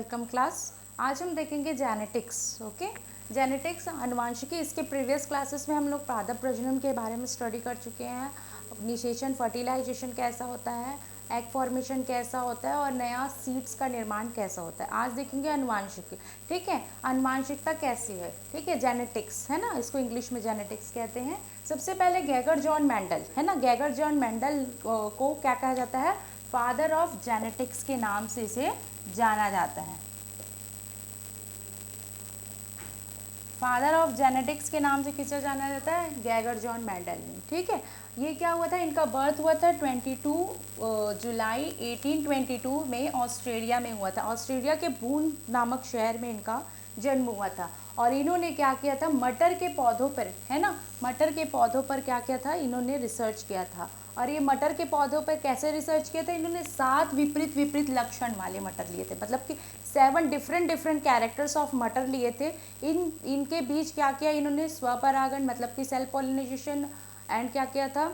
Welcome class. आज हम देखेंगे जेनेटिक्स। ओके, जेनेटिक्स आनुवंशिकी। इसके प्रीवियस क्लासेस में हम लोग पादप प्रजनन के बारे में स्टडी कर चुके हैं। निषेचन फर्टिलाइजेशन कैसा होता है, एग फॉर्मेशन कैसा होता है और नया सीड्स का निर्माण कैसा होता है। आज देखेंगे आनुवंशिकी। ठीक है, आनुवंशिकता कैसी है, ठीक है, जेनेटिक्स है ना, इसको इंग्लिश में जेनेटिक्स कहते हैं। सबसे पहले गैगर जॉन मेंडल है ना, गैगर जॉन मेंडल को क्या कहा जाता है, फादर ऑफ जेनेटिक्स के नाम से इसे जाना जाता है। फादर ऑफ जेनेटिक्स के नाम से किसे जाना जाता है, गैगर जॉन मेंडल ने। ठीक है, ये क्या हुआ था, इनका बर्थ हुआ था 22 जुलाई 1822 में ऑस्ट्रेलिया में हुआ था। ऑस्ट्रेलिया के बून नामक शहर में इनका जन्म हुआ था। और इन्होंने क्या किया था, मटर के पौधों पर है ना, मटर के पौधों पर क्या किया था, इन्होंने रिसर्च किया था। और ये मटर के पौधों पर कैसे रिसर्च किया था, इन्होंने 7 विपरीत लक्षण वाले मटर लिए थे, मतलब कि 7 डिफरेंट कैरेक्टर्स ऑफ मटर लिए थे। इनके बीच क्या किया इन्होंने, स्वपरागण मतलब कि सेल्फ पॉलिनाइजेशन एंड क्या किया था,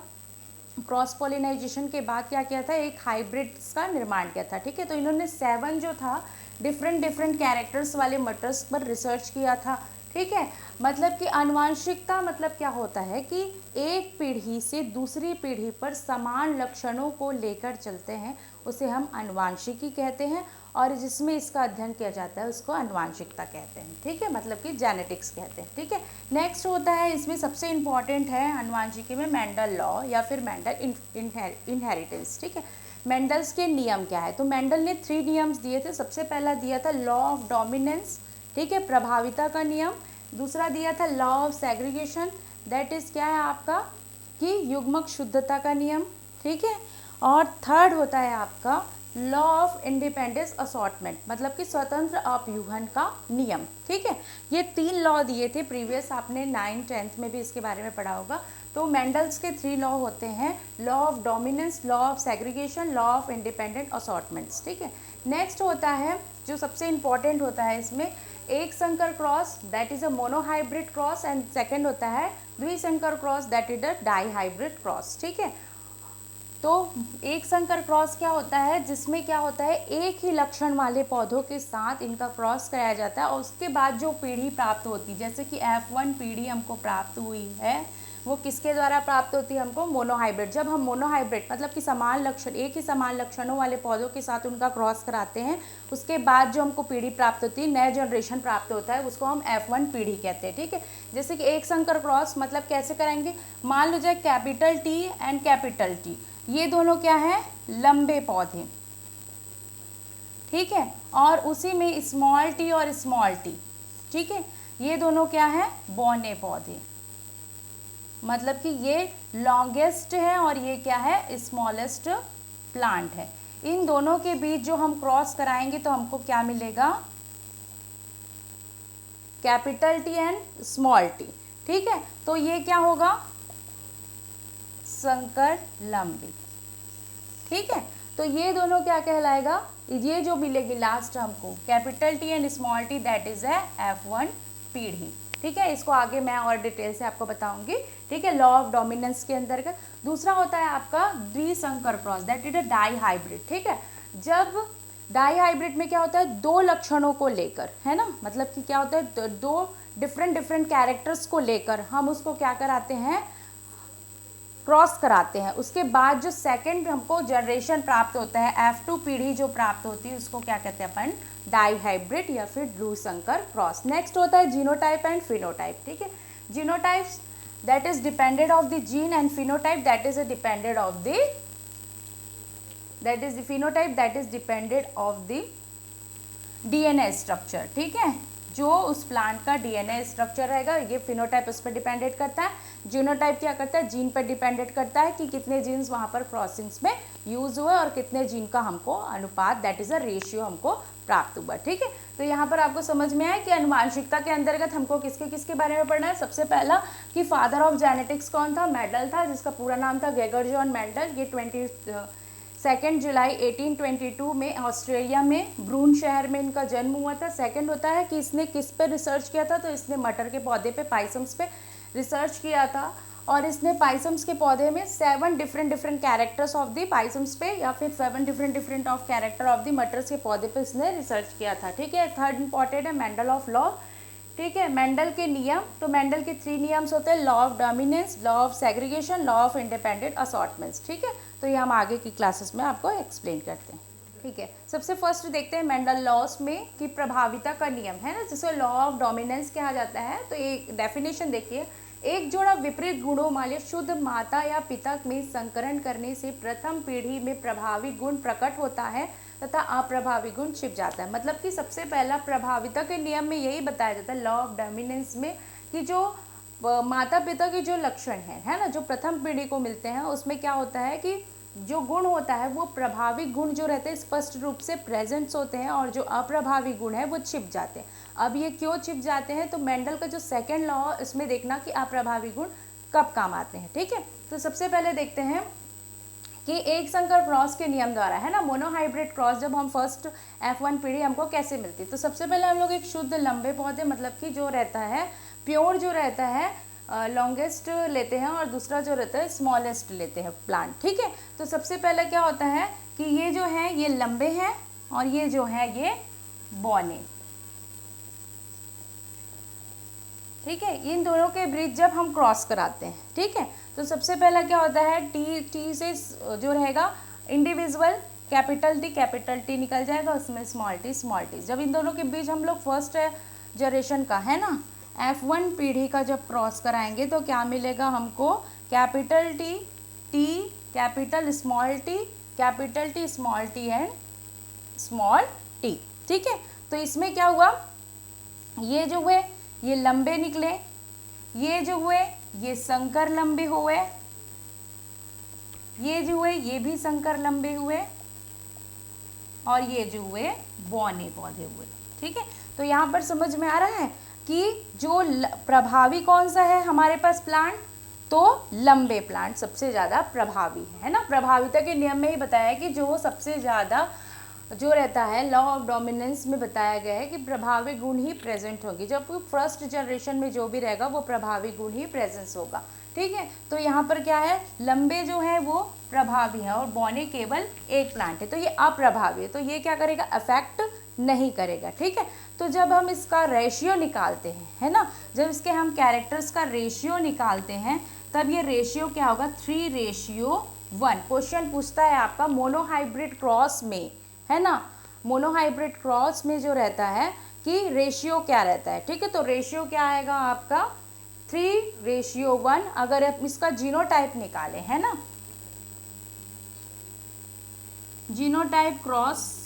क्रॉस पॉलिनाइजेशन के बाद क्या किया था, एक हाइब्रिड्स का निर्माण किया था। ठीक है, तो इन्होंने 7 जो था डिफरेंट कैरेक्टर्स वाले मटर्स पर रिसर्च किया था। ठीक है, मतलब कि आनुवंशिकता मतलब क्या होता है कि एक पीढ़ी से दूसरी पीढ़ी पर समान लक्षणों को लेकर चलते हैं, उसे हम आनुवंशिकी कहते हैं। और जिसमें इसका अध्ययन किया जाता है उसको आनुवंशिकता कहते हैं। ठीक है, मतलब कि जेनेटिक्स कहते हैं। ठीक है, नेक्स्ट होता है इसमें सबसे इम्पॉर्टेंट है आनुवंशिकी में मेंडल लॉ या फिर मेंडल इनहेरिटेंस। ठीक है, मेंडल्स के नियम क्या है, तो मेंडल ने 3 नियम्स दिए थे। सबसे पहला दिया था लॉ ऑफ डोमिनेंस, ठीक है, प्रभाविता का नियम। दूसरा दिया था law of segregation, that is क्या है आपका कि युग्मक शुद्धता का नियम। ठीक है, और थर्ड होता है आपका लॉ ऑफ इंडिपेंडेंस असॉर्टमेंट, मतलब कि स्वतंत्र अपयूहन का नियम। ठीक है, ये 3 लॉ दिए थे प्रीवियस, आपने 9th 10th में भी इसके बारे में पढ़ा होगा। तो मेंडल्स के 3 लॉ होते हैं, law of dominance, law of segregation, law of independent assortments. ठीक है, नेक्स्ट होता है जो सबसे इंपॉर्टेंट होता है इसमें, एक संकर cross, that is a monohybrid cross, and second होता है द्विसंकर cross, that is a dihybrid cross. ठीक है, तो एक संकर क्रॉस क्या होता है, जिसमें क्या होता है एक ही लक्षण वाले पौधों के साथ इनका क्रॉस कराया जाता है और उसके बाद जो पीढ़ी प्राप्त होती है, जैसे कि F1 पीढ़ी हमको प्राप्त हुई है, वो किसके द्वारा प्राप्त होती है हमको, मोनोहाइब्रिड। जब हम मोनोहाइब्रिड मतलब कि समान लक्षण, एक ही समान लक्षणों वाले पौधों के साथ उनका क्रॉस कराते हैं, उसके बाद जो हमको पीढ़ी प्राप्त होती है, नया जनरेशन प्राप्त होता है, उसको हम F1 पीढ़ी कहते हैं। ठीक है, जैसे कि एक संकर क्रॉस मतलब कैसे कराएंगे, मान लो जाए capital T and capital T, ये दोनों क्या है, लंबे पौधे। ठीक है, और उसी में स्मॉल टी और स्मॉल टी, ठीक है, ये दोनों क्या है, बौने पौधे, मतलब कि ये लॉन्गेस्ट है और ये क्या है, स्मॉलेस्ट प्लांट है। इन दोनों के बीच जो हम क्रॉस कराएंगे तो हमको क्या मिलेगा, capital T and small T. ठीक है, तो ये क्या होगा, संकर लंबी। ठीक है, तो ये दोनों क्या कहलाएगा, ये जो मिलेगी लास्ट हमको capital T and small T, that is है F1 पीढ़ी। ठीक है, इसको आगे मैं और डिटेल से आपको बताऊंगी। ठीक है, लॉ ऑफ डोमिनेंस के अंतर्गत। दूसरा होता है आपका द्विसंकर cross, that is a dihybrid. ठीक है, जब डाई हाइब्रिड में क्या होता है, 2 लक्षणों को लेकर, है ना, मतलब कि क्या होता है, 2 डिफरेंट कैरेक्टर्स को लेकर हम उसको क्या कराते हैं, क्रॉस कराते हैं। उसके बाद जो सेकंड हमको जनरेशन प्राप्त होता है, F2 पीढ़ी जो प्राप्त होती है, उसको क्या कहते हैं अपन, डाईहाइब्रिड या फिर द्विसंकर क्रॉस। नेक्स्ट होता है जीनोटाइप एंड फिनोटाइप। ठीक है, genotypes that is dependent of the gene and phenotype that is dependent of the, that is the phenotype that is dependent of the DNA structure. ठीक है, जो उस प्लांट का DNA structure रहेगा, ये phenotype उस पर डिपेंडेंट करता है। जीनोटाइप क्या करता है, जीन पर डिपेंडेंट करता है कि कितने जीन्स वहाँ पर क्रॉसिंग्स में यूज हुए और कितने जीन का हमको अनुपात, दैट इज अ रेशियो हमको प्राप्त हुआ। ठीक है, तो यहाँ पर आपको समझ में आया कि आनुवंशिकता के अंतर्गत हमको किसके किसके बारे में पढ़ना है। सबसे पहला कि फादर ऑफ जेनेटिक्स कौन था, मेंडल था, जिसका पूरा नाम था गैगर जॉन मेंडल। ये 22 जुलाई 1822 में ऑस्ट्रेलिया में ब्रून शहर में इनका जन्म हुआ था। सेकंड होता है कि इसने किस पे रिसर्च किया था, तो इसने मटर के पौधे पे, पाइसम्स पे रिसर्च किया था। और इसने पाइसम्स के पौधे में 7 different characters of the pisums पे या फिर 7 different of character of the मटर्स के पौधे पे इसने रिसर्च किया था। ठीक है, थर्ड इंपॉर्टेंट है मेंडल ऑफ लॉ। ठीक है, मेंडल के नियम, तो मेंडल के 3 नियम्स होते हैं, law of dominance, law of segregation, law of independent assortments. ठीक है, तो ये हम आगे की क्लासेस में आपको एक्सप्लेन करते हैं। ठीक है, सबसे फर्स्ट देखते हैं मेंडल लॉस में कि प्रभाविता का नियम है ना, जिसे लॉ ऑफ डोमिनेंस कहा जाता है। तो एक डेफिनेशन देखिए, एक जोड़ा विपरीत गुणों वाले शुद्ध माता या पिता में संकरण करने से प्रथम पीढ़ी में प्रभावी गुण प्रकट होता है तथा अप्रभावी गुण छिप जाता है। मतलब कि सबसे पहला प्रभाविता के नियम में यही बताया जाता है लॉ ऑफ डोमिनेंस में कि जो माता पिता के जो लक्षण है ना, जो प्रथम पीढ़ी को मिलते हैं, उसमें क्या होता है कि जो गुण होता है वो प्रभावी गुण जो रहते हैं स्पष्ट रूप से प्रेजेंट्स होते हैं और जो अप्रभावी गुण है वो छिप जाते हैं। अब ये क्यों छिप जाते हैं, तो मेंडल का जो सेकंड लॉ इसमें देखना कि अप्रभावी गुण कब काम आते हैं। ठीक है, तो सबसे पहले देखते हैं कि एक संकर क्रॉस के नियम द्वारा, है ना, मोनोहाइब्रिड क्रॉस जब हम फर्स्ट F1 पीढ़ी हमको कैसे मिलती है। तो सबसे पहले हम लोग एक शुद्ध लंबे पौधे, मतलब कि जो रहता है प्योर जो रहता है लॉन्गेस्ट लेते हैं और दूसरा जो रहता है स्मॉलेस्ट लेते हैं प्लांट। ठीक है, तो सबसे पहले क्या होता है कि ये जो है ये लंबे हैं और ये जो है ये बौने। ठीक है, इन दोनों के बीच जब हम क्रॉस कराते हैं, ठीक है, तो सबसे पहला क्या होता है टी से जो रहेगा इंडिविजुअल कैपिटल टी निकल जाएगा, उसमें स्मॉल टी। जब इन दोनों के बीच हम लोग फर्स्ट जनरेशन का, है ना, F1 पीढ़ी का जब क्रॉस कराएंगे तो क्या मिलेगा हमको, capital T capital T small T and small T. ठीक है, तो इसमें क्या हुआ, ये जो हुए ये लंबे निकले, ये जो हुए ये संकर लंबे हुए, ये जो हुए ये भी संकर लंबे हुए और ये जो हुए बौने पौधे हुए। ठीक है, तो यहाँ पर समझ में आ रहा है कि जो प्रभावी कौन सा है हमारे पास प्लांट, तो लंबे प्लांट सबसे ज़्यादा प्रभावी है ना। प्रभाविता के नियम में ही बताया है कि जो सबसे ज़्यादा जो रहता है लॉ ऑफ डोमिनेंस में बताया गया है कि प्रभावी गुण ही प्रेजेंट होंगी, जब फर्स्ट जनरेशन में जो भी रहेगा वो प्रभावी गुण ही प्रेजेंस होगा। ठीक है, तो यहाँ पर क्या है, लंबे जो है वो प्रभावी है और बौने केवल एक प्लांट है, तो ये अप्रभावी है, तो ये क्या करेगा, अफेक्ट नहीं करेगा। ठीक है, तो जब हम इसका रेशियो निकालते हैं, है ना, जब इसके हम कैरेक्टर्स का रेशियो निकालते हैं तब ये रेशियो क्या होगा, 3:1। क्वेश्चन पूछता है आपका मोनोहाइब्रिड क्रॉस में, है ना, मोनोहाइब्रिड क्रॉस में जो रहता है कि रेशियो क्या रहता है। ठीक है, तो रेशियो क्या आएगा आपका 3:1। अगर आप इसका जीनोटाइप निकालें, है ना, जीनोटाइप क्रॉस,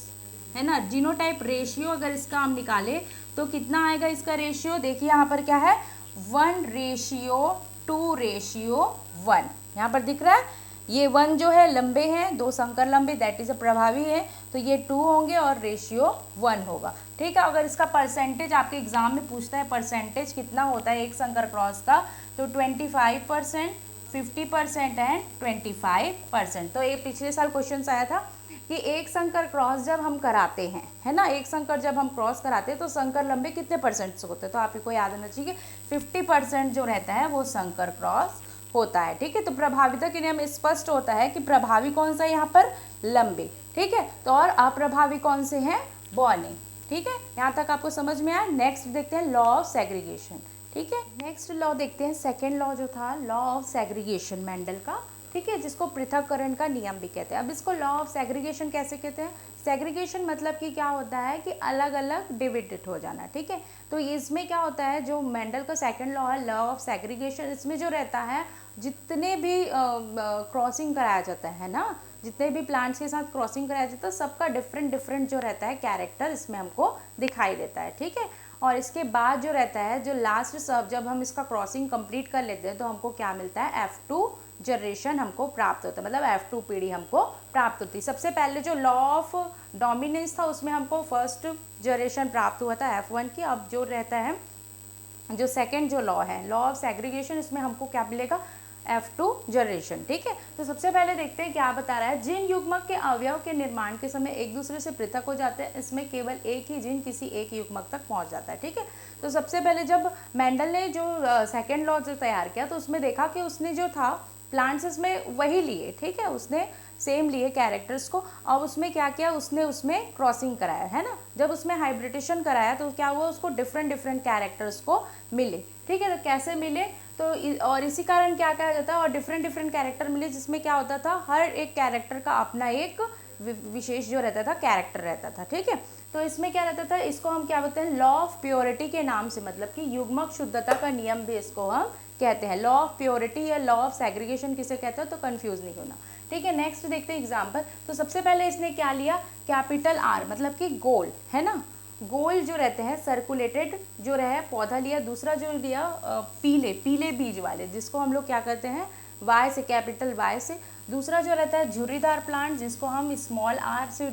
है ना, जीनोटाइप रेशियो अगर इसका हम निकालें तो कितना आएगा इसका रेशियो, देखिए यहाँ पर क्या है 1:2:1। यहाँ पर दिख रहा है ये 1 जो है लंबे हैं, 2 संकर लंबे, दैट इज अ प्रभावी है, तो ये 2 होंगे और रेशियो 1 होगा। ठीक है, अगर इसका परसेंटेज आपके एग्जाम में पूछता है परसेंटेज कितना होता है एक संकर क्रॉस का, तो 25%, 50% एंड 25%। तो ये पिछले साल क्वेश्चन आया था कि एक संकर क्रॉस जब हम कराते हैं, है ना, एक संकर जब हम क्रॉस कराते हैं तो संकर लंबे कितने परसेंट से होते हैं, तो आपको याद होना चाहिए 50% जो रहता है वो संकर क्रॉस होता है। ठीक है, तो प्रभाविता के नियम स्पष्ट होता है कि प्रभावी कौन सा है यहाँ पर, लंबे। ठीक है, तो और अप्रभावी कौन से हैं, बौने। ठीक है, यहाँ तक आपको समझ में आया। नेक्स्ट देखते हैं लॉ ऑफ सेग्रीगेशन। ठीक है, नेक्स्ट लॉ देखते हैं, सेकेंड लॉ जो था लॉ ऑफ सेग्रीगेशन मेंडल का। ठीक है, जिसको पृथक्करण का नियम भी कहते हैं। अब इसको लॉ ऑफ सेग्रीगेशन कैसे कहते हैं, सेग्रीगेशन मतलब कि क्या होता है कि अलग अलग डिविडेड हो जाना। ठीक है, तो इसमें क्या होता है, जो मेंडल का सेकंड लॉ है लॉ ऑफ सेग्रीगेशन, इसमें जो रहता है जितने भी क्रॉसिंग कराया जाता है ना, जितने भी प्लांट्स के साथ क्रॉसिंग कराया जाता है सबका डिफरेंट जो रहता है कैरेक्टर इसमें हमको दिखाई देता है। ठीक है, और इसके बाद जो रहता है जो लास्ट सब जब हम इसका क्रॉसिंग कंप्लीट कर लेते हैं तो हमको क्या मिलता है, F2 जनरेशन हमको प्राप्त होता है, मतलब F2 पीढ़ी हमको प्राप्त होती है। सबसे पहले जो लॉ ऑफ डोमिनेंस था उसमें हमको फर्स्ट जनरेशन प्राप्त हुआ था F1 की। अब जो रहता है जो सेकंड जो लॉ है लॉ ऑफ सेग्रीगेशन, इसमें हमको क्या मिलेगा, F2 जनरेशन। ठीक है, तो सबसे पहले देखते हैं क्या बता रहा है। जिन युग्मक के अवयव के निर्माण के समय एक दूसरे से पृथक हो जाते हैं, इसमें केवल एक ही जीन किसी एक युग्मक तक पहुंच जाता है। ठीक है, तो सबसे पहले जब मेंडल ने जो सेकेंड लॉ जो तैयार किया तो उसमें देखा कि उसने जो था प्लांट्स में वही लिए, ठीक है, उसने सेम लिए कैरेक्टर्स को। अब उसमें क्या किया, उसने उसमें क्रॉसिंग कराया है ना। जब उसमें हाइब्रिडेशन कराया तो क्या हुआ, उसको डिफरेंट डिफरेंट कैरेक्टर्स को मिले। ठीक है, तो कैसे मिले, तो और इसी कारण क्या कहा जाता है, और डिफरेंट डिफरेंट कैरेक्टर मिले, जिसमें क्या होता था हर एक कैरेक्टर का अपना एक विशेष जो रहता था कैरेक्टर रहता था। ठीक है, तो इसमें क्या रहता था, इसको हम क्या बोलते हैं, लॉ ऑफ प्योरिटी के नाम से, मतलब कि युग्मक शुद्धता का नियम भी इसको हम कहते हैं। लॉ ऑफ प्योरिटी या लॉ ऑफ सेग्रीगेशन किसे कहते हैं, तो कंफ्यूज नहीं होना। ठीक है, नेक्स्ट देखते हैं एग्जाम्पल। तो सबसे पहले इसने क्या लिया, कैपिटल आर मतलब कि गोल है ना, गोल जो रहते हैं सर्कुलेटेड जो रहे पौधा लिया। दूसरा जो लिया पीले पीले बीज वाले, जिसको हम लोग क्या करते हैं वाई से, कैपिटल वाई से। दूसरा जो रहता है झुर्रीदार प्लांट, जिसको हम स्मॉल आर से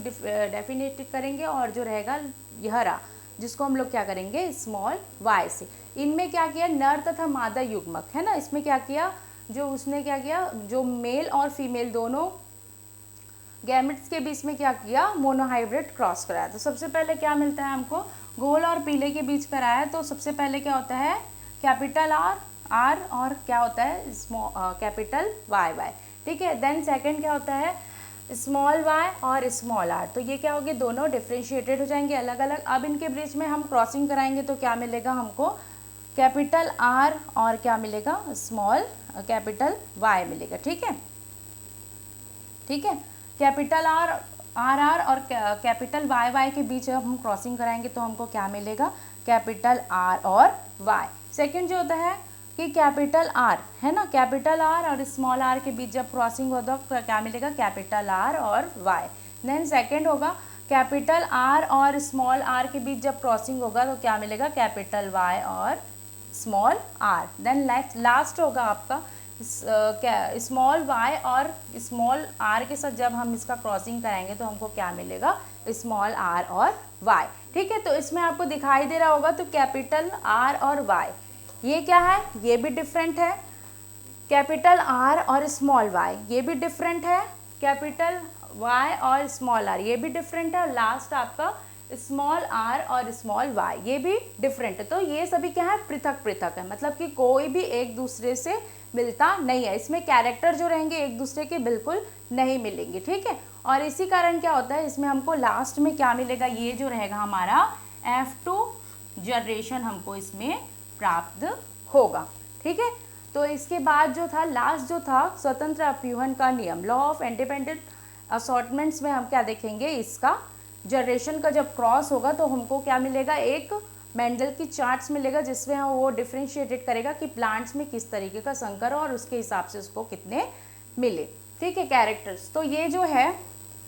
डेफिनेट करेंगे, और जो रहेगा यहरा, जिसको हम लोग क्या करेंगे स्मॉल वाई से। इनमें क्या किया, नर तथा मादा युग्मक है ना, इसमें क्या किया, जो उसने क्या किया, जो मेल और फीमेल दोनों गैमेट्स के बीच में क्या किया, मोनोहाइब्रिड क्रॉस कराया। तो सबसे पहले क्या मिलता है हमको, गोल और पीले के बीच कराया। तो सबसे पहले क्या होता है, कैपिटल आर और क्या होता है कैपिटल वाई। ठीक है, देन सेकंड क्या होता है, स्मॉल वाई और स्मॉल आर। तो ये क्या होगी, दोनों डिफ्रेंशिएटेड हो जाएंगे अलग अलग। अब इनके बीच में हम क्रॉसिंग कराएंगे तो क्या मिलेगा हमको, कैपिटल आर और क्या मिलेगा, स्मॉल कैपिटल वाई मिलेगा। ठीक है, ठीक है, कैपिटल आर और कैपिटल वाई के बीच जब हम क्रॉसिंग कराएंगे तो हमको क्या मिलेगा, कैपिटल आर और वाई। सेकंड जो होता है कि कैपिटल आर है ना, कैपिटल आर और स्मॉल आर के बीच जब क्रॉसिंग होगा तो क्या मिलेगा, कैपिटल आर और वाई। देन सेकंड होगा कैपिटल आर और स्मॉल आर के बीच जब क्रॉसिंग होगा तो क्या मिलेगा, कैपिटल वाई और स्मॉल आर। देन लास्ट होगा आपका स्मॉल वाई और स्मॉल आर के साथ जब हम इसका क्रॉसिंग कराएंगे तो हमको क्या मिलेगा, स्मॉल आर और वाई। ठीक है, तो इसमें आपको दिखाई दे रहा होगा तो कैपिटल आर और वाई ये क्या है, ये भी डिफरेंट है। कैपिटल आर और स्मॉल वाई ये भी डिफरेंट है। कैपिटल वाई और स्मॉल आर ये भी डिफरेंट है। और लास्ट आपका स्मॉल आर और स्मॉल वाई ये भी डिफरेंट है। तो ये सभी क्या है, पृथक पृथक है, मतलब कि कोई भी एक दूसरे से मिलता नहीं है। इसमें कैरेक्टर जो रहेंगे एक दूसरे के बिल्कुल नहीं मिलेंगे। ठीक है, और इसी कारण क्या होता है, इसमें हमको लास्ट में क्या मिलेगा, ये जो रहेगा हमारा F2 जनरेशन हमको इसमें प्राप्त होगा। ठीक है, तो इसके बाद जो था लास्ट जो था स्वतंत्र अपव्यूहन का नियम, लॉ ऑफ इंडिपेंडेंट असॉर्टमेंट्स में हम क्या देखेंगे, इसका जनरेशन का जब क्रॉस होगा तो हमको क्या मिलेगा, एक मेंडल की चार्ट्स मिलेगा जिसमें हम वो डिफ्रेंशिएटेड करेगा कि प्लांट्स में किस तरीके का संकर और उसके हिसाब से उसको कितने मिले। ठीक है, कैरेक्टर्स। तो ये जो है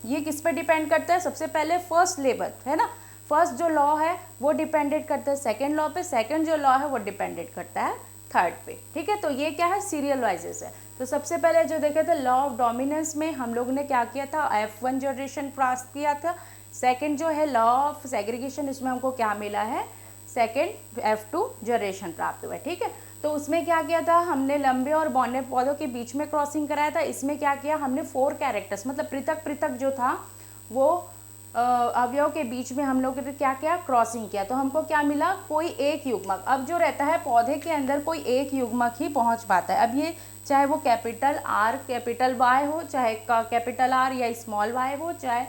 ये किस पे डिपेंड करता है, सबसे पहले फर्स्ट लेबर है ना, फर्स्ट जो लॉ है वो डिपेंडेंट करता है सेकेंड लॉ पे, सेकेंड जो लॉ है वो डिपेंडेंट करता है थर्ड पे। ठीक है, तो ये क्या है, सीरियल वाइजेस है। तो सबसे पहले जो देखे थे लॉ ऑफ डोमिनेंस में हम लोग ने क्या किया था, F1 जनरेशन प्राप्त किया था। सेकेंड जो है लॉ ऑफ सेग्रीगेशन, इसमें हमको क्या मिला है, सेकेंड F2 जनरेशन प्राप्त हुआ है। ठीक है, तो उसमें क्या किया था हमने, लंबे और बौने पौधों के बीच में क्रॉसिंग कराया था। इसमें क्या किया हमने 4 कैरेक्टर्स मतलब पृथक पृथक जो था वो अवयव के बीच में हम लोग ने क्या किया, क्रॉसिंग किया। तो हमको क्या मिला, कोई एक युग्मक। अब जो रहता है पौधे के अंदर कोई एक युग्मक ही पहुंच पाता है। अब ये चाहे वो कैपिटल आर कैपिटल वाई हो, चाहे कैपिटल आर या स्मॉल वाई हो, चाहे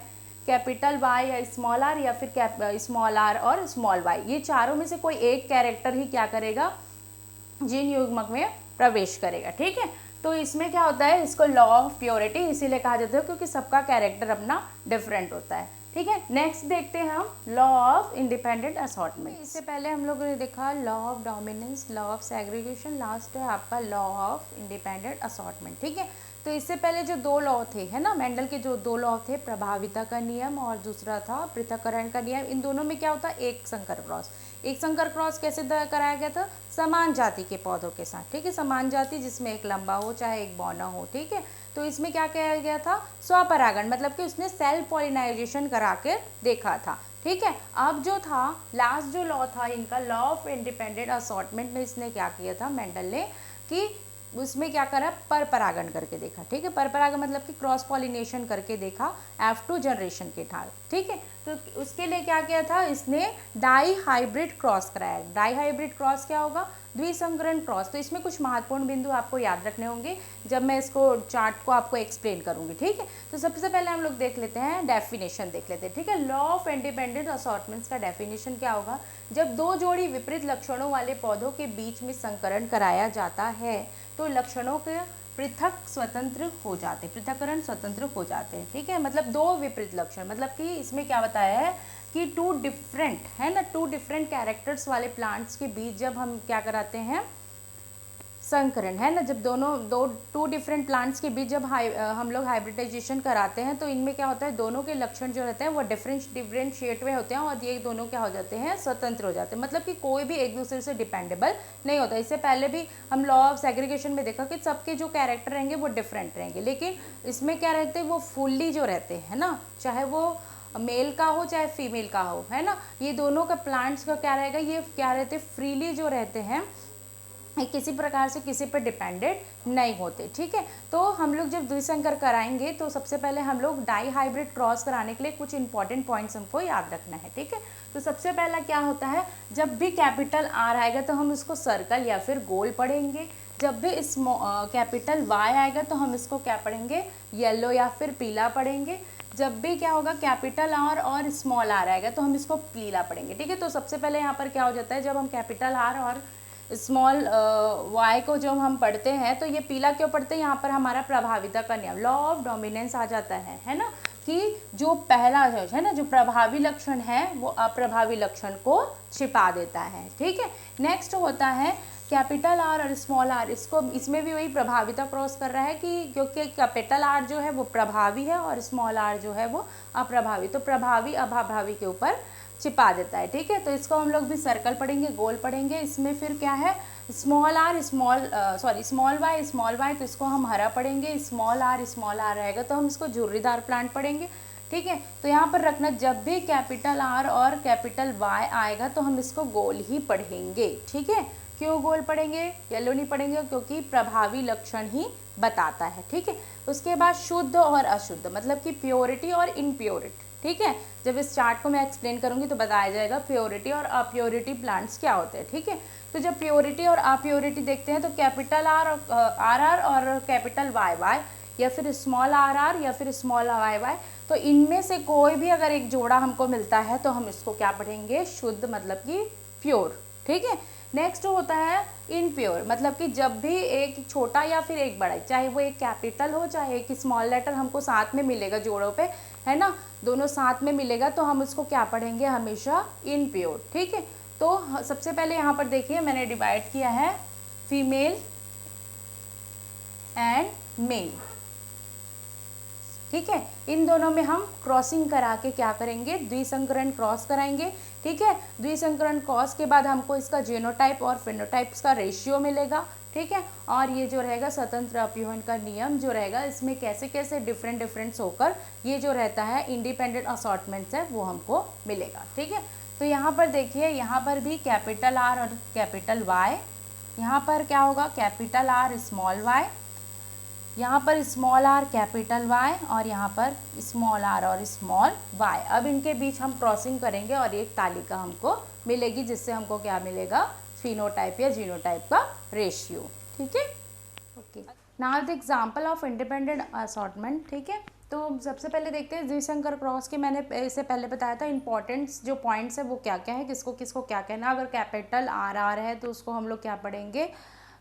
कैपिटल वाई या स्मॉल आर, या फिर स्मॉल आर और स्मॉल वाई, ये चारों में से कोई एक कैरेक्टर ही क्या करेगा, जीन युग्मक में प्रवेश करेगा। ठीक है, तो इसमें क्या होता है, इसको लॉ ऑफ प्योरिटी इसीलिए कहा जाता है क्योंकि सबका कैरेक्टर अपना डिफरेंट होता है। ठीक है, नेक्स्ट देखते हैं हम लॉ ऑफ इंडिपेंडेंट असॉर्टमेंट। इससे पहले हम लोगों ने देखा law of dominance, law of segregation, last है आपका लॉ ऑफ इंडिपेंडेंट असॉर्टमेंट। ठीक है, तो इससे पहले जो 2 लॉ थे है ना, मेंडल के जो 2 लॉ थे, प्रभाविता का नियम और दूसरा था पृथक्करण का नियम। इन दोनों में क्या होता है, एक संकर क्रॉस। एक संकर क्रॉस कैसे कराया गया था, समान जाति के पौधों के साथ। ठीक है, समान जाति जिसमें एक लंबा हो चाहे एक बौना हो। ठीक है, तो इसमें क्या किया गया था, स्वपरागण, मतलब कि उसने सेल्फ पॉलिनाइजेशन करा के देखा था। ठीक है, अब जो था लास्ट जो लॉ था इनका, लॉ ऑफ इंडिपेंडेंट असॉर्टमेंट में इसने क्या किया था मेंडल ने, कि उसमें क्या करा, पर परागण करके देखा, ठीक है। पर परागण मतलब कि क्रॉस पॉलिनेशन करके देखा F2 जनरेशन के ठाल, ठीक है। तो उसके लिए क्या किया था, इसने डाई हाइब्रिड क्रॉस कराया। डाई हाइब्रिड क्रॉस क्या होगा, द्विसंकरण क्रॉस। तो इसमें कुछ महत्वपूर्ण बिंदु आपको याद रखने होंगे जब मैं इसको चार्ट को आपको एक्सप्लेन करूंगी, ठीक है। तो सबसे पहले हम लोग देख लेते हैं, डेफिनेशन देख लेते हैं, ठीक है। लॉ ऑफ इंडिपेंडेंट असॉर्टमेंट्स का डेफिनेशन क्या होगा, जब दो जोड़ी विपरीत लक्षणों वाले पौधों के बीच में संकरण कराया जाता है तो लक्षणों के पृथक स्वतंत्र हो जाते, पृथक्करण स्वतंत्र हो जाते हैं, ठीक है। मतलब दो विपरीत लक्षण, मतलब कि इसमें क्या बताया है कि टू डिफरेंट, है ना, टू डिफरेंट कैरेक्टर्स वाले प्लांट्स के बीच जब हम क्या कराते हैं, संकरण, है ना, जब टू डिफरेंट प्लांट्स के बीच जब हम लोग हाइब्रिडाइजेशन कराते हैं तो इनमें क्या होता है, दोनों के लक्षण जो रहते हैं वो डिफरेंशिएट में होते हैं और ये दोनों क्या हो जाते हैं, स्वतंत्र हो जाते हैं। मतलब कि कोई भी एक दूसरे से डिपेंडेबल नहीं होता। इससे पहले भी हम लॉ ऑफ सेग्रीगेशन में देखा कि सबके जो कैरेक्टर रहेंगे वो डिफरेंट रहेंगे, लेकिन इसमें क्या रहते हैं, वो फुल्ली जो रहते हैं ना, चाहे वो मेल का हो चाहे फीमेल का हो, है ना, ये दोनों का प्लांट्स का क्या रहेगा, ये क्या रहते हैं, फ्रीली जो रहते हैं, किसी प्रकार से किसी पर डिपेंडेंट नहीं होते, ठीक है। तो हम लोग जब द्विसंकर कराएंगे तो सबसे पहले हम लोग डाई हाइब्रिड क्रॉस कराने के लिए कुछ इंपॉर्टेंट पॉइंट्स हमको याद रखना है, ठीक है। तो सबसे पहला क्या होता है, जब भी कैपिटल आर आएगा तो हम इसको सर्कल या फिर गोल पढ़ेंगे। जब भी कैपिटल वाई आएगा तो हम इसको क्या पढ़ेंगे, येलो या फिर पीला पढ़ेंगे। जब भी क्या होगा, कैपिटल आर और स्मॉल आर आएगा तो हम इसको पीला पढ़ेंगे, ठीक है। तो सबसे पहले यहाँ पर क्या हो जाता है, जब हम कैपिटल आर और स्मॉल वाई को जब हम पढ़ते हैं तो ये पीला क्यों पढ़ते हैं, यहाँ पर हमारा प्रभाविता का नियम, लॉ ऑफ डोमिनेंस आ जाता है ना, कि जो पहला है ना, जो प्रभावी लक्षण है वो अप्रभावी लक्षण को छिपा देता है, ठीक है। नेक्स्ट होता है कैपिटल आर और स्मॉल आर, इसमें भी वही प्रभाविता क्रॉस कर रहा है कि क्योंकि कैपिटल आर जो है वो प्रभावी है और स्मॉल आर जो है वो अप्रभावी, तो प्रभावी अप्रभावी के ऊपर छिपा देता है, ठीक है। तो इसको हम लोग भी सर्कल पढ़ेंगे, गोल पढ़ेंगे। इसमें फिर क्या है, स्मॉल वाई तो इसको हम हरा पढ़ेंगे, स्मॉल आर रहेगा तो हम इसको झुर्रीदार प्लांट पढ़ेंगे, ठीक है। तो यहाँ पर रखना, जब भी कैपिटल आर और कैपिटल वाई आएगा तो हम इसको गोल ही पढ़ेंगे, ठीक है। क्यों गोल पढ़ेंगे, येलो नहीं पढ़ेंगे, क्योंकि प्रभावी लक्षण ही बताता है, ठीक है। उसके बाद शुद्ध और अशुद्ध, मतलब कि प्योरिटी और इनप्योरिटी, ठीक है। जब इस चार्ट को मैं एक्सप्लेन करूंगी तो बताया जाएगा प्योरिटी और अप्योरिटी प्लांट्स क्या होते हैं, ठीक है। तो जब प्योरिटी और अप्योरिटी देखते हैं तो कैपिटल आर और कैपिटल वाई या फिर स्मॉल आर या फिर स्मॉल वाई, तो इनमें से कोई भी अगर एक जोड़ा हमको मिलता है तो हम इसको क्या पढ़ेंगे, शुद्ध, मतलब कि प्योर, ठीक है। नेक्स्ट होता है इनप्योर, मतलब कि जब भी एक छोटा या फिर एक बड़ा, चाहे वो एक कैपिटल हो चाहे एक स्मॉल लेटर हमको साथ में मिलेगा जोड़ों पे, है ना, दोनों साथ में मिलेगा तो हम उसको क्या पढ़ेंगे, हमेशा इनप्योर, ठीक है। तो सबसे पहले यहाँ पर देखिए मैंने डिवाइड किया है फीमेल एंड मेल, ठीक है। इन दोनों में हम क्रॉसिंग करा के क्या करेंगे, द्विसंकरण क्रॉस कराएंगे, ठीक है। द्विसंकरण क्रॉस के बाद हमको इसका जीनोटाइप और फिनोटाइप्स का रेशियो मिलेगा, ठीक है। और ये जो रहेगा स्वतंत्र अपयूहन का नियम जो रहेगा, इसमें कैसे कैसे डिफरेंट होकर ये जो रहता है इंडिपेंडेंट असॉर्टमेंट्स है वो हमको मिलेगा, ठीक है। तो यहाँ पर देखिए, यहाँ पर भी कैपिटल आर और कैपिटल वाई, यहाँ पर क्या होगा, कैपिटल आर स्मॉल वाई, यहाँ पर स्मॉल आर कैपिटल वाई और यहाँ पर स्मॉल आर और स्मॉल वाई। अब इनके बीच हम क्रॉसिंग करेंगे और एक तालिका हमको मिलेगी जिससे हमको क्या मिलेगा, फिनोटाइप या जीनोटाइप का रेशियो, ठीक है। Okay, now the example of independent assortment, ठीक है। तो सबसे पहले देखते हैं द्विसंकर क्रॉस के, मैंने इससे पहले बताया था इंपॉर्टेंट्स जो पॉइंट्स है वो क्या क्या है, किसको किसको क्या कहना। अगर कैपिटल आर है तो उसको हम लोग क्या पढ़ेंगे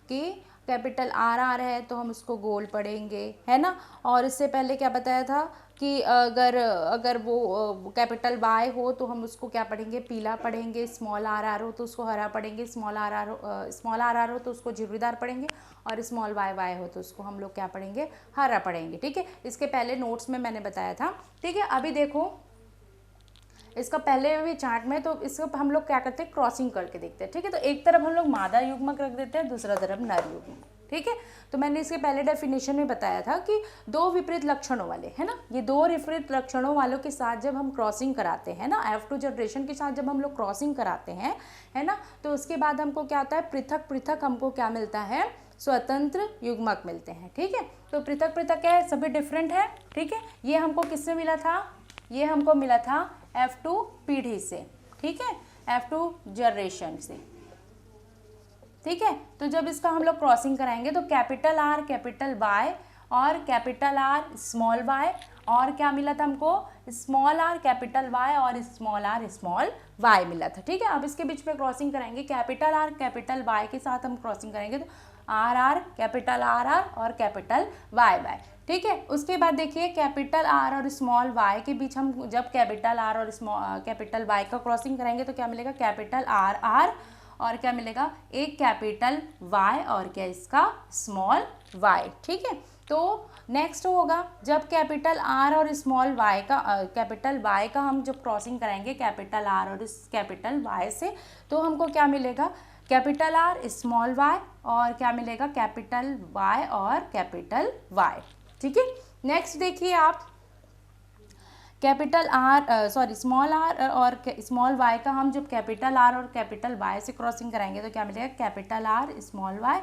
कि कैपिटल आर है तो हम उसको गोल पढ़ेंगे, है ना। और इससे पहले क्या बताया था कि अगर वो कैपिटल वाई हो तो हम उसको क्या पढ़ेंगे, पीला पढ़ेंगे। स्मॉल आर हो तो उसको हरा पढ़ेंगे। स्मॉल आर हो तो उसको झुर्रीदार पढ़ेंगे। और स्मॉल वाई हो तो उसको हम लोग क्या पढ़ेंगे, हरा पढ़ेंगे, ठीक है। इसके पहले नोट्स में मैंने बताया था, ठीक है। अभी देखो इसका पहले भी चार्ट में, तो इसको हम लोग क्या करते हैं, क्रॉसिंग करके देखते हैं, ठीक है। तो एक तरफ हम लोग मादा युग्मक रख देते हैं, दूसरा तरफ नर युग्मक, ठीक है। तो मैंने इसके पहले डेफिनेशन में बताया था कि दो विपरीत लक्षणों वाले, है ना, ये दो विपरीत लक्षणों वालों के साथ जब हम क्रॉसिंग कराते हैं ना, F2 जनरेशन के साथ जब हम लोग क्रॉसिंग कराते हैं, है ना, तो उसके बाद हमको क्या होता है, पृथक हमको क्या मिलता है, स्वतंत्र युग्मक मिलते हैं। ठीक है, तो पृथक पृथक है, सभी डिफरेंट है। ठीक है, ये हमको किससे मिला था, ये हमको मिला था F2 पीढ़ी से। ठीक है, F2 जनरेशन से। ठीक है, तो जब इसका हम लोग क्रॉसिंग कराएंगे तो कैपिटल आर कैपिटल वाई और कैपिटल आर स्मॉल वाई, और क्या मिला था हमको, स्मॉल आर कैपिटल वाई और स्मॉल आर स्मॉल वाई मिला था। ठीक है, अब इसके बीच में क्रॉसिंग कराएंगे, कैपिटल आर कैपिटल वाई के साथ हम क्रॉसिंग करेंगे तो R R capital R R और कैपिटल वाई वाई। ठीक है, उसके बाद देखिए कैपिटल आर और स्मॉल वाई के बीच हम जब कैपिटल आर और कैपिटल वाई का क्रॉसिंग कराएंगे तो क्या मिलेगा, कैपिटल आर आर और क्या मिलेगा, एक कैपिटल वाई और क्या इसका स्मॉल वाई। ठीक है, तो नेक्स्ट होगा जब कैपिटल आर और स्मॉल वाई का कैपिटल वाई का हम जब क्रॉसिंग कराएंगे कैपिटल आर और कैपिटल वाई से, तो हमको क्या मिलेगा, कैपिटल आर स्मॉल वाई और क्या मिलेगा, कैपिटल वाई और कैपिटल वाई। ठीक है, नेक्स्ट देखिए आप कैपिटल आर स्मॉल आर और स्मॉल वाई का हम जब कैपिटल आर और कैपिटल वाई से क्रॉसिंग कराएंगे तो क्या मिलेगा, capital R small Y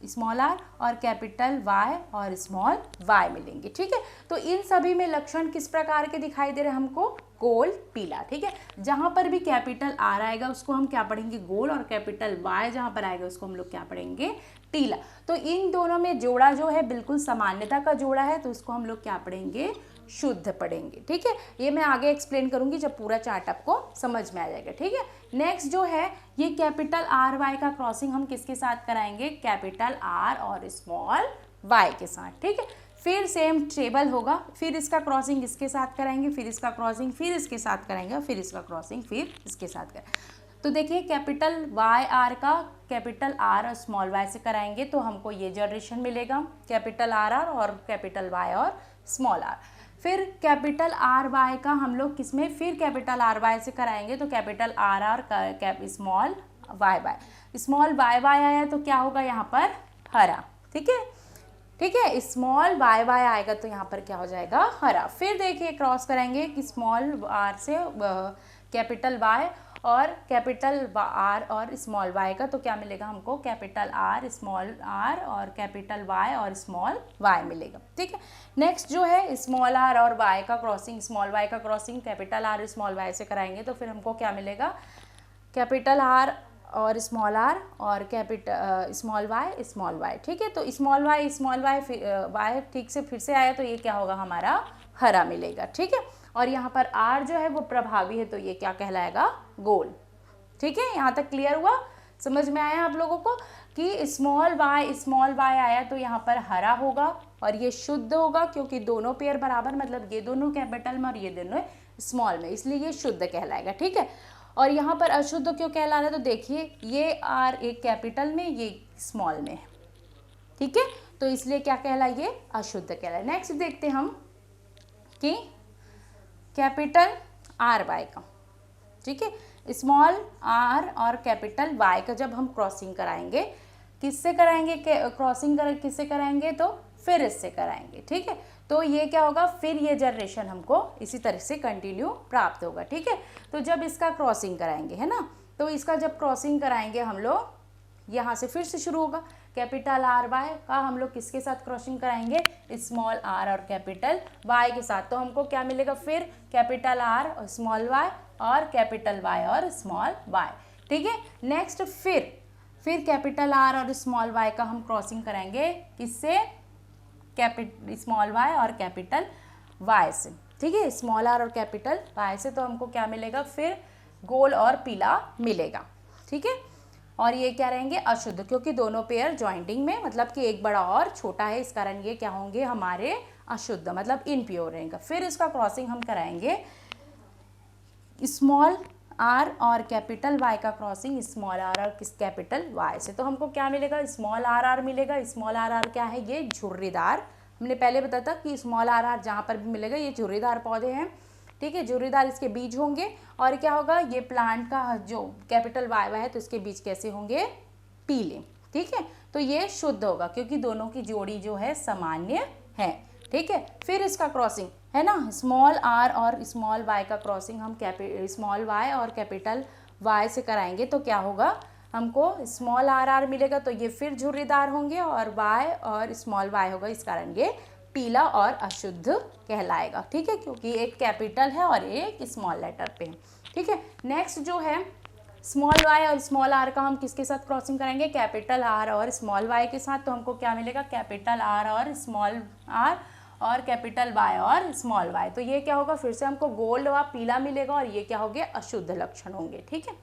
small R और कैपिटल वाई और स्मॉल वाई मिलेंगे। ठीक है, तो इन सभी में लक्षण किस प्रकार के दिखाई दे रहे हैं हमको, गोल पीला। ठीक है, जहाँ पर भी कैपिटल आर आएगा उसको हम क्या पढ़ेंगे, गोल, और कैपिटल वाई जहाँ पर आएगा उसको हम लोग क्या पढ़ेंगे, पीला। तो इन दोनों में जोड़ा जो है बिल्कुल सामान्यता का जोड़ा है, तो उसको हम लोग क्या पढ़ेंगे, शुद्ध पढ़ेंगे। ठीक है, ये मैं आगे एक्सप्लेन करूंगी जब पूरा चार्ट आपको समझ में आ जाएगा। ठीक है, नेक्स्ट जो है ये कैपिटल आर वाई का क्रॉसिंग हम किसके साथ कराएंगे, कैपिटल आर और स्मॉल वाई के साथ। ठीक है, फिर सेम टेबल होगा, फिर इसका क्रॉसिंग इसके साथ कराएंगे, फिर इसका क्रॉसिंग फिर इसके साथ कराएंगे, फिर इसका क्रॉसिंग फिर इसके साथ कराएंगे। तो देखिए कैपिटल वाई आर का कैपिटल आर और स्मॉल वाई से कराएंगे तो हमको ये जनरेशन मिलेगा, कैपिटल आर आर और कैपिटल वाई और स्मॉल आर। फिर कैपिटल आर वाई का हम लोग किसमें, फिर कैपिटल आर वाई से कराएंगे तो कैपिटल आर आर का small Y Y, small Y Y आया तो क्या होगा यहाँ पर, हरा। ठीक है, ठीक है, स्मॉल वाई वाई आएगा तो यहाँ पर क्या हो जाएगा, हरा। फिर देखिए क्रॉस कराएंगे कि स्मॉल आर से कैपिटल वाई और कैपिटल आर और स्मॉल वाई का, तो क्या मिलेगा हमको, कैपिटल आर स्मॉल आर और कैपिटल वाई और स्मॉल वाई मिलेगा। ठीक है, नेक्स्ट जो है स्मॉल आर और वाई का क्रॉसिंग, स्मॉल वाई का crossing capital R small Y से कराएंगे तो फिर हमको क्या मिलेगा, कैपिटल आर और स्मॉल आर और कैपिटल स्मॉल वाई। ठीक है, तो स्मॉल वाई ठीक से फिर से आया तो ये क्या होगा, हमारा हरा मिलेगा। ठीक है, और यहाँ पर आर जो है वो प्रभावी है तो ये क्या कहलाएगा, गोल। ठीक है, यहाँ तक क्लियर हुआ, समझ में आया आप लोगों को कि स्मॉल वाई आया तो यहाँ पर हरा होगा और ये शुद्ध होगा क्योंकि दोनों पेयर बराबर, मतलब ये दोनों कैपिटल में और ये दोनों स्मॉल में, इसलिए ये शुद्ध कहलाएगा। ठीक है, और यहाँ पर अशुद्ध क्यों कहला रहा है, तो देखिए ये आर एक कैपिटल में ये स्मॉल में है। ठीक है, तो इसलिए क्या कहला, ये अशुद्ध कहला। नेक्स्ट देखते हम कि कैपिटल आर वाई का। ठीक है, स्मॉल आर और कैपिटल वाई का जब हम क्रॉसिंग कराएंगे, किससे कराएंगे क्रॉसिंग किससे कराएंगे, तो फिर इससे कराएंगे। ठीक है, तो ये क्या होगा, फिर ये जनरेशन हमको इसी तरह से कंटिन्यू प्राप्त होगा। ठीक है, तो जब इसका क्रॉसिंग कराएंगे, है ना, तो इसका जब क्रॉसिंग कराएंगे हम लोग यहाँ से फिर से शुरू होगा, कैपिटल आर वाई का हम लोग किसके साथ क्रॉसिंग कराएंगे, स्मॉल आर और कैपिटल वाई के साथ, तो हमको क्या मिलेगा, फिर कैपिटल आर और स्मॉल वाई और कैपिटल वाई और स्मॉल वाई। ठीक है, नेक्स्ट फिर कैपिटल आर और स्मॉल वाई का हम क्रॉसिंग कराएंगे किससे, स्मॉल वाई और कैपिटल वाई से। ठीक है, स्मॉल आर और कैपिटल वाई से, तो हमको क्या मिलेगा, फिर गोल और पीला मिलेगा। ठीक है, और ये क्या रहेंगे, अशुद्ध, क्योंकि दोनों पेयर ज्वाइंटिंग में, मतलब कि एक बड़ा और छोटा है, इस कारण ये क्या होंगे, हमारे अशुद्ध, मतलब इनप्योर रहेंगे। फिर इसका क्रॉसिंग हम कराएंगे स्मॉल आर और कैपिटल वाई का क्रॉसिंग स्मॉल आर और कैपिटल वाई से, तो हमको क्या मिलेगा, स्मॉल आर मिलेगा। स्मॉल आर क्या है, ये झुर्रीदार, हमने पहले बताया था कि स्मॉल आर जहाँ पर भी मिलेगा ये झुर्रीदार पौधे हैं। ठीक है, झुर्रीदार इसके बीज होंगे, और क्या होगा, ये प्लांट का जो कैपिटल वाई है तो इसके बीज कैसे होंगे, पीले। ठीक है, तो ये शुद्ध होगा क्योंकि दोनों की जोड़ी जो है सामान्य है। ठीक है, फिर इसका क्रॉसिंग है ना, स्मॉल आर और स्मॉल वाई का क्रॉसिंग हम स्मॉल वाई और कैपिटल वाई से कराएंगे तो क्या होगा, हमको स्मॉल आर आर मिलेगा, तो ये फिर झुर्रीदार होंगे, और वाई और स्मॉल वाई होगा, इस कारण ये पीला और अशुद्ध कहलाएगा। ठीक है, क्योंकि एक कैपिटल है और एक स्मॉल लेटर पे है। ठीक है, नेक्स्ट जो है स्मॉल वाई और स्मॉल आर का हम किसके साथ क्रॉसिंग करेंगे, कैपिटल आर और स्मॉल वाई के साथ। तो हमको क्या मिलेगा, कैपिटल आर और स्मॉल आर और कैपिटल वाई और स्मॉल वाई। तो ये क्या होगा, फिर से हमको गोल्ड व पीला मिलेगा, और ये क्या होंगे, अशुद्ध लक्षण होंगे। ठीक है,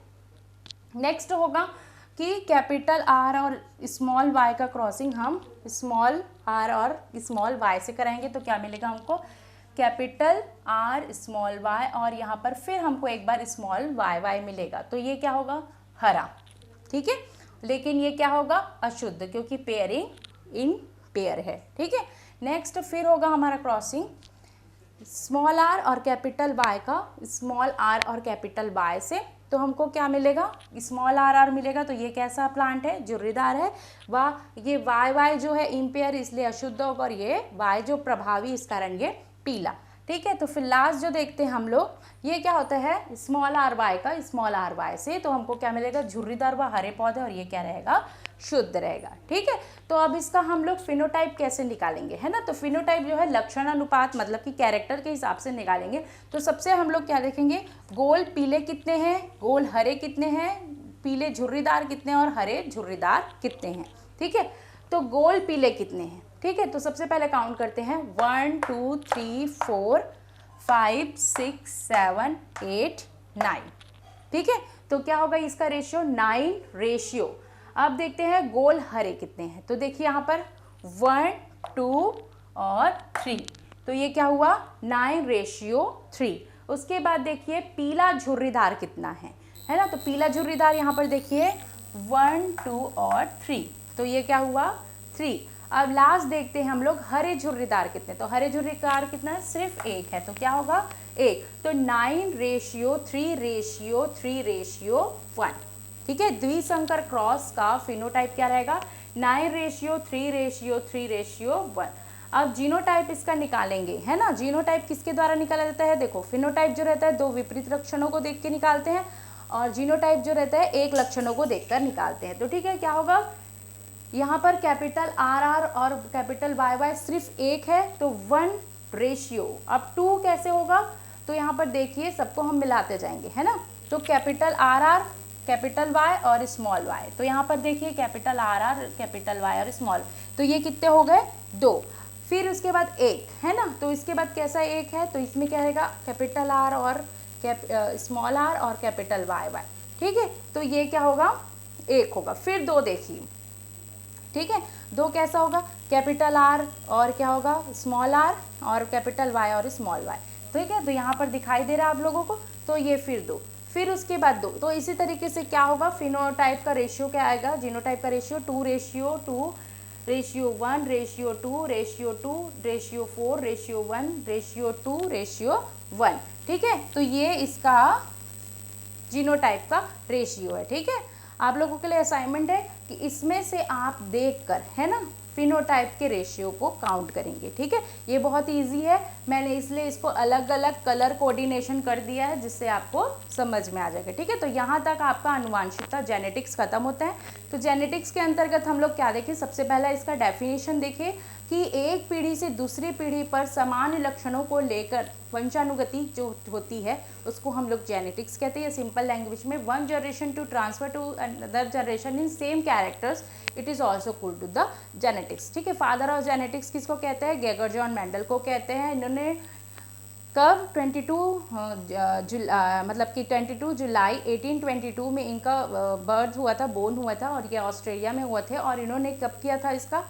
नेक्स्ट होगा कि कैपिटल आर और स्मॉल वाई का क्रॉसिंग हम स्मॉल आर और स्मॉल वाई से कराएंगे। तो क्या मिलेगा हमको, कैपिटल आर स्मॉल वाई, और यहाँ पर फिर हमको एक बार स्मॉल वाई वाई मिलेगा। तो ये क्या होगा, हरा। ठीक है, लेकिन ये क्या होगा, अशुद्ध, क्योंकि पेयरिंग इन पेयर है। ठीक है, नेक्स्ट फिर होगा हमारा क्रॉसिंग स्मॉल आर और कैपिटल वाई का स्मॉल आर और कैपिटल वाई से। तो हमको क्या मिलेगा, स्मॉल आर आर मिलेगा। तो ये कैसा प्लांट है, जुर्रीदार है। व ये वाई वाई जो है इम्पेयर, इसलिए अशुद्ध होगा, और ये वाई जो प्रभावी, इस कारण ये पीला। ठीक है, तो फिर लास्ट जो देखते हैं हम लोग, ये क्या होता है, स्मॉल आर वाई का स्मॉल आर वाई से। तो हमको क्या मिलेगा, झुर्रीदार व हरे पौधे, और ये क्या रहेगा, शुद्ध रहेगा। ठीक है, तो अब इसका हम लोग फिनोटाइप कैसे निकालेंगे, है ना। तो फिनोटाइप जो है लक्षण अनुपात, मतलब कि कैरेक्टर के हिसाब से निकालेंगे। तो सबसे हम लोग क्या देखेंगे, गोल पीले कितने हैं, गोल हरे कितने हैं, पीले झुर्रीदार कितने हैं, और हरे झुर्रीदार कितने हैं। ठीक है, तो गोल पीले कितने हैं। ठीक है, तो सबसे पहले काउंट करते हैं, 1 2 3 4 5 6 7 8 9। ठीक है, तो क्या होगा इसका रेशियो, 9 रेशियो। अब देखते हैं गोल हरे कितने हैं। तो देखिए यहाँ पर 1 2 और 3, तो ये क्या हुआ, 9 रेशियो 3। उसके बाद देखिए पीला झुर्रीदार कितना है ना। तो पीला झुर्रीदार यहाँ पर देखिए 1 2 और 3, तो ये क्या हुआ, 3। अब लास्ट देखते हैं हम लोग हरे झुर्रीदार कितने। तो हरे झुर्रीदार कितना है, सिर्फ एक है, तो क्या होगा, 1। तो 9 रेशियो 3 रेशियो 3 रेशियो 1। ठीक है, द्विसंकर क्रॉस का फिनोटाइप क्या रहेगा, 9 रेशियो 3 रेशियो 3 रेशियो 1। अब जीनोटाइप इसका निकालेंगे, है ना। जीनोटाइप किसके द्वारा निकाला जाता है, देखो फिनोटाइप जो रहता है दो विपरीत लक्षणों को देख के निकालते हैं, और जीनोटाइप जो रहता है एक लक्षणों को देखकर निकालते हैं। तो ठीक है, क्या होगा, यहाँ पर कैपिटल आर आर और कैपिटल वाई वाई सिर्फ एक है, तो 1 रेशियो। अब 2 कैसे होगा, तो यहाँ पर देखिए सबको हम मिलाते जाएंगे, है ना। तो capital R R, capital Y और स्मॉल वाई। तो यहाँ पर देखिए capital R R, capital Y और स्मॉल, तो ये कितने हो गए, 2। फिर उसके बाद एक, है ना। तो इसके बाद कैसा एक है, तो इसमें क्या रहेगा, कैपिटल आर और स्मॉल आर और कैपिटल वाई वाई। ठीक है, तो ये क्या होगा, 1 होगा। फिर 2 देखिए, ठीक है, 2 कैसा होगा, कैपिटल आर और क्या होगा, स्मॉल आर और कैपिटल वाई और स्मॉल वाई। ठीक है, तो यहाँ पर दिखाई दे रहा है आप लोगों को। तो ये फिर 2, फिर उसके बाद 2। तो इसी तरीके से क्या होगा, फिनोटाइप का रेशियो क्या आएगा, जीनोटाइप का ratio 2 ratio 2 ratio 1 ratio 2 ratio 2 ratio 4 ratio 1 ratio 2 ratio 1। ठीक है, तो ये इसका जीनोटाइप का रेशियो है। ठीक है, आप लोगों के लिए असाइनमेंट है कि इसमें से आप देखकर, है ना, फिनोटाइप के रेशियो को काउंट करेंगे। ठीक है, ये बहुत इजी है, मैंने इसलिए इसको अलग अलग कलर कोऑर्डिनेशन कर दिया है जिससे आपको समझ में आ जाएगा। ठीक है, तो यहाँ तक आपका आनुवांशिकता जेनेटिक्स खत्म होता है। तो जेनेटिक्स के अंतर्गत हम लोग क्या देखें, सबसे पहला इसका डेफिनेशन देखें कि एक पीढ़ी से दूसरी पीढ़ी पर समान लक्षणों को लेकर वंशानुगति जो होती है उसको हम लोग जेनेटिक्स कहते हैं। सिंपल लैंग्वेज में, 1 generation to transfer to another generation in same characters, it is also called to the genetics. ठीक है, फादर ऑफ जेनेटिक्स किसको कहते हैं, गेगर जॉन मेंडल को कहते हैं। इन्होंने कब 22 जुलाई 1822 में इनका बर्थ हुआ था, बोर्न हुआ था, और ये ऑस्ट्रेलिया में हुए थे। और इन्होंने कब किया था इसका,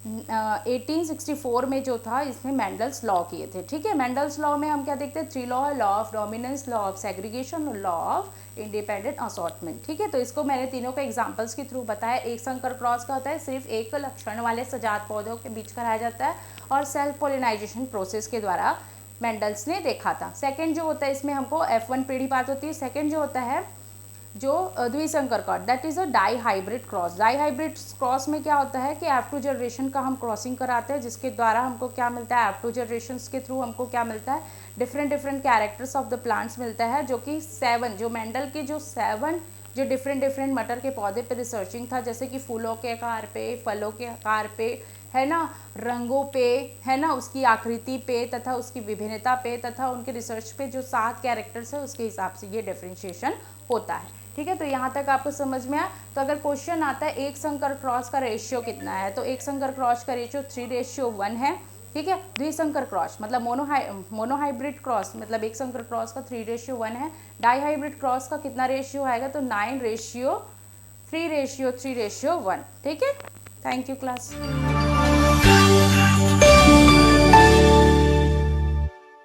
1864 में जो था, इसमें मेंडल्स लॉ किए थे। ठीक है, मेंडल्स लॉ में हम क्या देखते हैं, 3 law, law of dominance, law of segregation और लॉ ऑफ इंडिपेंडेंट असॉर्टमेंट। ठीक है, तो इसको मैंने तीनों को एग्जांपल्स के थ्रू बताया। एक संकर क्रॉस का होता है, सिर्फ एक लक्षण वाले सजात पौधों के बीच कराया जाता है, और सेल्फ पोलिनाइजेशन प्रोसेस के द्वारा मेंडल्स ने देखा था। सेकंड जो होता है, इसमें हमको F1 पीढ़ी बात होती है। सेकंड जो होता है जो द्विसंकर cross, that is a dihybrid cross. Dihybrid cross में क्या होता है कि F2 जनरेशन का हम क्रॉसिंग कराते हैं, जिसके द्वारा हमको क्या मिलता है, F2 जनरेशन के थ्रू हमको क्या मिलता है, different different characters of the plants मिलता है, जो कि 7 जो मेंडल के जो 7 जो डिफरेंट डिफरेंट मटर के पौधे पे रिसर्चिंग था, जैसे कि फूलों के आकार पे, फलों के आकार पे, है ना, रंगों पे, है ना, उसकी आकृति पे तथा उसकी विभिन्नता पे तथा उनके रिसर्च पे जो 7 कैरेक्टर्स है उसके हिसाब से ये डिफरेंशिएशन होता है। ठीक है, तो यहाँ तक आपको समझ में आया। तो अगर क्वेश्चन आता है एक संकर क्रॉस का रेशियो कितना है, तो एक संकर क्रॉस का रेशियो 3:1 है। ठीक है, द्विसंकर क्रॉस मतलब मोनोहाइब्रिड क्रॉस मतलब एक संकर क्रॉस का 3:1 है। डाई हाइब्रिड क्रॉस का कितना रेशियो आएगा, तो 9:3:3:1। ठीक है, थैंक यू क्लास।